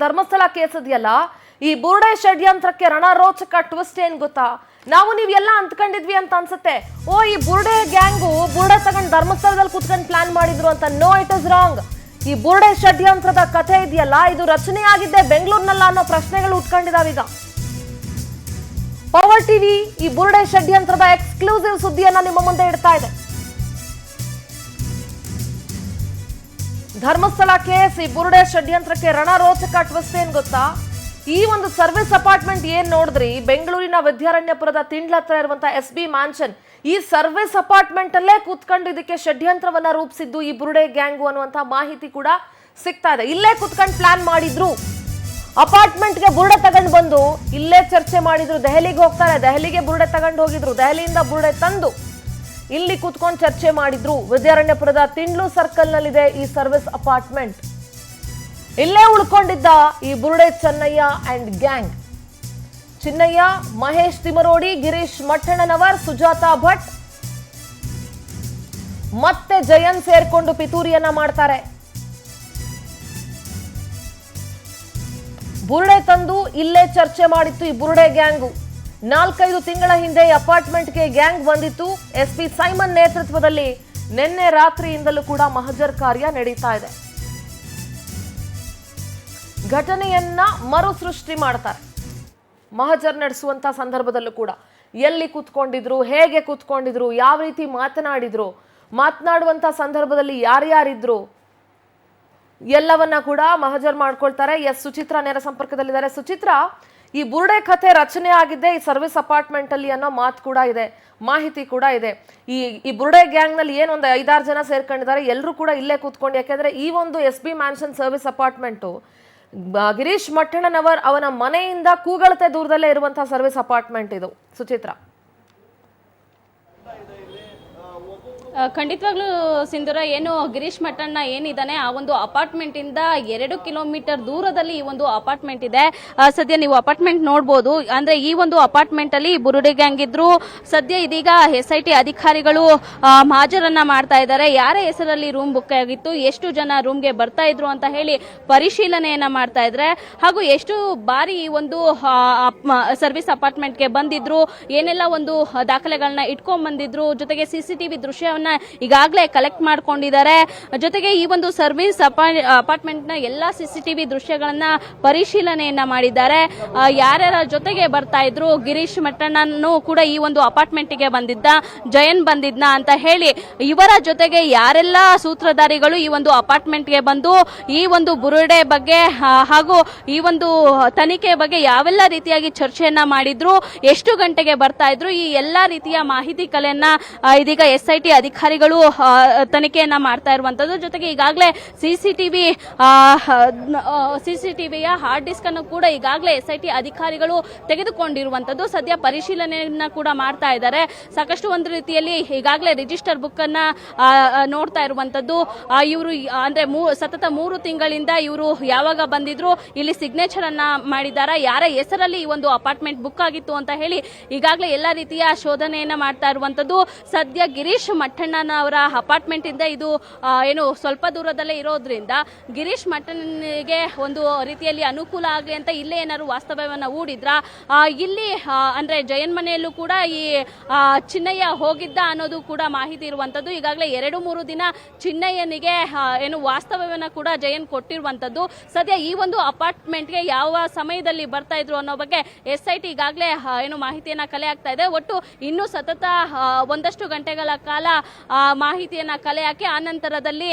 Dharmasthala case ಇದೆಯಲ್ಲ, ಈ ಬುರುಡೆ ಷಡ್ಯಂತ್ರಕ್ಕೆ ರಣರೋಚಕ twist ಏನ್ ಗೊತ್ತಾ? ನಾವು ನೀವೆಲ್ಲ ಅಂದ್ಕೊಂಡಿದ್ವಿ ಅಂತ ಅನ್ಸುತ್ತೆ, ಓ ಈ ಬುರುಡೆ ಗ್ಯಾಂಗು ಬುರುಡೆ ತಗೊಂಡು ಧರ್ಮಸ್ಥಳದಲ್ಲಿ ಕುತ್ಕೊಂಡು ಪ್ಲಾನ್ ಮಾಡಿದ್ರು ಅಂತ. No, it is wrong. ಈ ಬುರುಡೆ ಷಡ್ಯಂತ್ರದ ಕಥೆ ಇದೆಯಲ್ಲ, ಇದು ರಚನೆ ಆಗಿದ್ದೆ ಬೆಂಗಳೂರಿನಲ್ಲ ಅನ್ನೋ ಪ್ರಶ್ನೆಗಳು ಉಟ್ಕೊಂಡಿದಾವೀಗ. ಪವರ್ ಟಿವಿ ಈ ಬುರುಡೆ ಷಡ್ಯಂತ್ರದ ಎಕ್ಸ್ಕ್ಲೂಸಿವ್ ಸುದ್ದಿಯನ್ನ ನಿಮ್ಮ ಮುಂದೆ ಇಡ್ತಾ ಇದೆ. ಧರ್ಮಸ್ಥಳ ಕೇಸ್, ಈ ಬುರುಡೆ ಷಡ್ಯಂತ್ರಕ್ಕೆ ರಣರೋಚಕ ಟ್ವಿಸ್ಟ್ ಏನ್ ಗೊತ್ತಾ? ಈ ಒಂದು ಸರ್ವಿಸ್ ಅಪಾರ್ಟ್ಮೆಂಟ್ ಏನ್ ನೋಡಿದ್ರಿ, ಬೆಂಗಳೂರಿನ ವಿದ್ಯಾರಣ್ಯಪುರದ ತಿಂಡ್ಲ ಹತ್ರ ಇರುವಂತ SB ಮ್ಯಾನ್ಷನ್, ಈ ಸರ್ವಿಸ್ ಅಪಾರ್ಟ್ಮೆಂಟ್ ಅಲ್ಲೇ ಕೂತ್ಕೊಂಡು ಇದಕ್ಕೆ ಷಡ್ಯಂತ್ರವನ್ನ ರೂಪಿಸಿದ್ದು ಈ ಬುರುಡೆ ಗ್ಯಾಂಗು ಅನ್ನುವಂತ ಮಾಹಿತಿ ಕೂಡ ಸಿಗ್ತಾ ಇದೆ. ಇಲ್ಲೇ ಕೂತ್ಕೊಂಡು ಪ್ಲಾನ್ ಮಾಡಿದ್ರು, ಅಪಾರ್ಟ್ಮೆಂಟ್ಗೆ ಬುರುಡೆ ತಗೊಂಡು ಬಂದು ಇಲ್ಲೇ ಚರ್ಚೆ ಮಾಡಿದ್ರು. ದೆಹಲಿಗೆ ಹೋಗ್ತಾರೆ, ದೆಹಲಿಗೆ ಬುರುಡೆ ತಗೊಂಡು ಹೋಗಿದ್ರು, ದೆಹಲಿಯಿಂದ ಬುರುಡೆ ತಂದು ಇಲ್ಲಿ ಕೂತ್ಕೊಂಡು ಚರ್ಚೆ ಮಾಡಿದ್ರು. ವಿದ್ಯಾರಣ್ಯಪುರದ ತಿಂಡ್ಲು ಸರ್ಕಲ್ ನಲ್ಲಿದೆ ಈ ಸರ್ವಿಸ್ ಅಪಾರ್ಟ್ಮೆಂಟ್. ಇಲ್ಲೇ ಉಳ್ಕೊಂಡಿದ್ದ ಈ ಬುರುಡೆ ಚೆನ್ನಯ್ಯ ಅಂಡ್ ಗ್ಯಾಂಗ್. ಚಿನ್ನಯ್ಯ, ಮಹೇಶ್ ತಿಮರೋಡಿ, ಗಿರೀಶ್ ಮಠಣ್ಣನವರ್, ಸುಜಾತಾ ಭಟ್ ಮತ್ತೆ ಜಯನ್ ಸೇರ್ಕೊಂಡು ಪಿತೂರಿಯನ್ನ ಮಾಡ್ತಾರೆ. ಬುರುಡೆ ತಂದು ಇಲ್ಲೇ ಚರ್ಚೆ ಮಾಡಿತ್ತು ಈ ಬುರುಡೆ ಗ್ಯಾಂಗು. 4-5 ತಿಂಗಳ ಹಿಂದೆ ಅಪಾರ್ಟ್ಮೆಂಟ್ಗೆ ಗ್ಯಾಂಗ್ ಬಂದಿತ್ತು. SP ಸೈಮನ್ ನೇತೃತ್ವದಲ್ಲಿ ನಿನ್ನೆ ರಾತ್ರಿಯಿಂದಲೂ ಕೂಡ ಮಹಜರ್ ಕಾರ್ಯ ನಡೀತಾ ಇದೆ. ಘಟನೆಯನ್ನ ಮರು ಸೃಷ್ಟಿ ಮಾಡ್ತಾರೆ. ಮಹಜರ್ ನಡೆಸುವಂತ ಸಂದರ್ಭದಲ್ಲೂ ಕೂಡ ಎಲ್ಲಿ ಕೂತ್ಕೊಂಡಿದ್ರು, ಹೇಗೆ ಕೂತ್ಕೊಂಡಿದ್ರು, ಯಾವ ರೀತಿ ಮಾತನಾಡಿದ್ರು, ಮಾತನಾಡುವಂತ ಸಂದರ್ಭದಲ್ಲಿ ಯಾರ್ಯಾರಿದ್ರು ಎಲ್ಲವನ್ನ ಕೂಡ ಮಹಜರ್ ಮಾಡ್ಕೊಳ್ತಾರೆ. ಸುಚಿತ್ರಾ ನೇರ ಸಂಪರ್ಕದಲ್ಲಿದ್ದಾರೆ. ಸುಚಿತ್ರಾ, ಈ ಬುರುಡೆ ಕಥೆ ರಚನೆ ಆಗಿದ್ದೆ ಈ ಸರ್ವಿಸ್ ಅಪಾರ್ಟ್ಮೆಂಟ್ ಅಲ್ಲಿ ಅನ್ನೋ ಮಾತು ಕೂಡ ಇದೆ, ಮಾಹಿತಿ ಕೂಡ ಇದೆ. ಈ ಬುರುಡೆ ಗ್ಯಾಂಗ್ ನಲ್ಲಿ ಏನೊಂದು 5-6 ಜನ ಸೇರ್ಕೊಂಡಿದ್ದಾರೆ, ಎಲ್ಲರೂ ಕೂಡ ಇಲ್ಲೇ ಕೂತ್ಕೊಂಡು. ಯಾಕೆಂದ್ರೆ ಈ ಒಂದು SB mansion service apartment Girish Mathannanavar ಅವನ ಮನೆಯಿಂದ ಕೂಗಳತೆ ದೂರದಲ್ಲೇ ಇರುವಂತಹ ಸರ್ವಿಸ್ ಅಪಾರ್ಟ್ಮೆಂಟ್ ಇದು. ಸುಚಿತ್ರಾ, ಖಂಡಿತವಾಗ್ಲೂ ಸಿಂಧೂರ, ಏನು ಗಿರೀಶ್ ಮಠಣ್ಣ ಏನಿದ್ದಾನೆ ಆ ಒಂದು ಅಪಾರ್ಟ್ಮೆಂಟ್ ಇಂದ 2 ಕಿಲೋಮೀಟರ್ ದೂರದಲ್ಲಿ ಈ ಒಂದು ಅಪಾರ್ಟ್ಮೆಂಟ್ ಇದೆ. ಸದ್ಯ ನೀವು ಅಪಾರ್ಟ್ಮೆಂಟ್ ನೋಡಬಹುದು. ಅಂದ್ರೆ ಈ ಒಂದು ಅಪಾರ್ಟ್ಮೆಂಟ್ ಅಲ್ಲಿ ಬುರುಡೆ ಗ್ಯಾಂಗ್ ಇದ್ರು. ಸದ್ಯ ಇದೀಗ SIT ಅಧಿಕಾರಿಗಳು ಮಹಜರನ್ನ ಮಾಡ್ತಾ ಇದ್ದಾರೆ. ಯಾರ ಹೆಸರಲ್ಲಿ ರೂಮ್ ಬುಕ್ ಆಗಿತ್ತು, ಎಷ್ಟು ಜನ ರೂಮ್ಗೆ ಬರ್ತಾ ಇದ್ರು ಅಂತ ಹೇಳಿ ಪರಿಶೀಲನೆಯನ್ನ ಮಾಡ್ತಾ ಇದ್ರೆ, ಹಾಗೂ ಎಷ್ಟು ಬಾರಿ ಈ ಒಂದು ಸರ್ವಿಸ್ ಅಪಾರ್ಟ್ಮೆಂಟ್ಗೆ ಬಂದಿದ್ರು, ಏನೆಲ್ಲ ಒಂದು ದಾಖಲೆಗಳನ್ನ ಇಟ್ಕೊಂಡ್ ಬಂದಿದ್ರು, ಜೊತೆಗೆ CCTV ದೃಶ್ಯವನ್ನ ಈಗಾಗಲೇ ಕಲೆಕ್ಟ್ ಮಾಡ್ಕೊಂಡಿದ್ದಾರೆ. ಜೊತೆಗೆ ಈ ಒಂದು ಸರ್ವಿಸ್ ಅಪಾರ್ಟ್ಮೆಂಟ್ ನ ಎಲ್ಲಾ CCTV ದೃಶ್ಯಗಳನ್ನ ಪರಿಶೀಲನೆಯನ್ನ ಮಾಡಿದ್ದಾರೆ. ಯಾರ್ಯಾರ ಜೊತೆಗೆ ಬರ್ತಾ ಇದ್ರು, ಗಿರೀಶ್ ಮಠಣ್ಣನು ಕೂಡ ಈ ಒಂದು ಅಪಾರ್ಟ್ಮೆಂಟ್ ಗೆ ಬಂದಿದ್ದ, ಜಯನ್ ಬಂದಿದ್ನ ಅಂತ ಹೇಳಿ ಇವರ ಜೊತೆಗೆ ಯಾರೆಲ್ಲ ಸೂತ್ರಧಾರಿಗಳು ಈ ಒಂದು ಅಪಾರ್ಟ್ಮೆಂಟ್ ಗೆ ಬಂದು ಈ ಒಂದು ಬುರುಡೆ ಬಗ್ಗೆ ಹಾಗೂ ಈ ಒಂದು ತನಿಖೆ ಬಗ್ಗೆ ಯಾವೆಲ್ಲ ರೀತಿಯಾಗಿ ಚರ್ಚೆಯನ್ನ ಮಾಡಿದ್ರು, ಎಷ್ಟು ಗಂಟೆಗೆ ಬರ್ತಾ ಇದ್ರು, ಈ ಎಲ್ಲಾ ರೀತಿಯ ಮಾಹಿತಿ ಕಲೆಯನ್ನ ಇದೀಗ SIT ಅಧಿಕಾರಿಗಳು ತನಿಖೆಯನ್ನ ಮಾಡ್ತಾ ಇರುವಂತದ್ದು. ಜೊತೆಗೆ ಈಗಾಗಲೇ CCTVಯ ಹಾರ್ಡ್ ಡಿಸ್ಕ್ ಅನ್ನು ಕೂಡ ಈಗಾಗಲೇ SIT ಅಧಿಕಾರಿಗಳು ತೆಗೆದುಕೊಂಡಿರುವಂತದ್ದು. ಸದ್ಯ ಪರಿಶೀಲನೆಯನ್ನ ಕೂಡ ಮಾಡ್ತಾ ಇದ್ದಾರೆ. ಸಾಕಷ್ಟು ಒಂದು ರೀತಿಯಲ್ಲಿ ಈಗಾಗಲೇ ರಿಜಿಸ್ಟರ್ ಬುಕ್ ಅನ್ನ ನೋಡ್ತಾ ಇರುವಂತದ್ದು. ಇವರು ಅಂದ್ರೆ ಸತತ 3 ತಿಂಗಳಿಂದ ಇವರು ಯಾವಾಗ ಬಂದಿದ್ರು, ಇಲ್ಲಿ ಸಿಗ್ನೇಚರ್ ಅನ್ನ ಮಾಡಿದಾರ, ಯಾರ ಹೆಸರಲ್ಲಿ ಈ ಒಂದು ಅಪಾರ್ಟ್ಮೆಂಟ್ ಬುಕ್ ಆಗಿತ್ತು ಅಂತ ಹೇಳಿ ಈಗಾಗಲೇ ಎಲ್ಲಾ ರೀತಿಯ ಶೋಧನೆಯನ್ನ ಮಾಡ್ತಾ ಇರುವಂತದ್ದು. ಸದ್ಯ ಗಿರೀಶ್ ಮಠಣ್ಣನವರ ಅಪಾರ್ಟ್ಮೆಂಟ್ ಇಂದ ಇದು ಏನು ಸ್ವಲ್ಪ ದೂರದಲ್ಲೇ ಇರೋದ್ರಿಂದ ಗಿರೀಶ್ ಮಠಣ್ಣನಿಗೆ ಒಂದು ರೀತಿಯಲ್ಲಿ ಅನುಕೂಲ ಆಗಲಿ ಅಂತ ಇಲ್ಲೇ ಏನಾದ್ರು ವಾಸ್ತವ್ಯವನ್ನ ಹೂಡಿದ್ರ, ಇಲ್ಲಿ ಅಂದ್ರೆ ಜಯನ್ ಮನೆಯಲ್ಲೂ ಕೂಡ ಈ ಚಿನ್ನಯ್ಯ ಹೋಗಿದ್ದ ಅನ್ನೋದು ಕೂಡ ಮಾಹಿತಿ ಇರುವಂತದ್ದು. ಈಗಾಗಲೇ 2-3 ದಿನ ಚಿನ್ನಯ್ಯನಿಗೆ ಏನು ವಾಸ್ತವ್ಯವನ್ನ ಕೂಡ ಜಯನ್ ಕೊಟ್ಟಿರುವಂತದ್ದು. ಸದ್ಯ ಈ ಒಂದು ಅಪಾರ್ಟ್ಮೆಂಟ್ಗೆ ಯಾವ ಸಮಯದಲ್ಲಿ ಬರ್ತಾ ಇದ್ರು ಅನ್ನೋ ಬಗ್ಗೆ SIT ಈಗಾಗಲೇ ಏನು ಮಾಹಿತಿಯನ್ನ ಕಲೆ ಆಗ್ತಾ ಇದೆ. ಒಟ್ಟು ಇನ್ನೂ ಸತತ ಒಂದಷ್ಟು ಗಂಟೆಗಳ ಕಾಲ ಮಾಹಿತಿಯನ್ನ ಕಲೆ ಹಾಕಿ ಆನಂತರದಲ್ಲಿ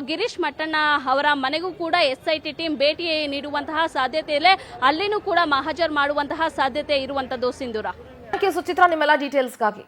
ಗಿರೀಶ್ ಮಠಣ್ಣ ಅವರ ಮನೆಗೂ ಕೂಡ SIT ಟೀಮ್ ಭೇಟಿ ನೀಡುವಂತಹ ಸಾಧ್ಯತೆ ಇದೆ. ಅಲ್ಲಿನೂ ಕೂಡ ಮಹಜರ್ ಮಾಡುವಂತಹ ಸಾಧ್ಯತೆ ಇರುವಂತದ್ದು. ಸಿಂಧೂರ, ಸುಚಿತ್ರಾ, ನಿಮ್ಮೆಲ್ಲ ಡೀಟೇಲ್ಸ್ಗಾಗಿ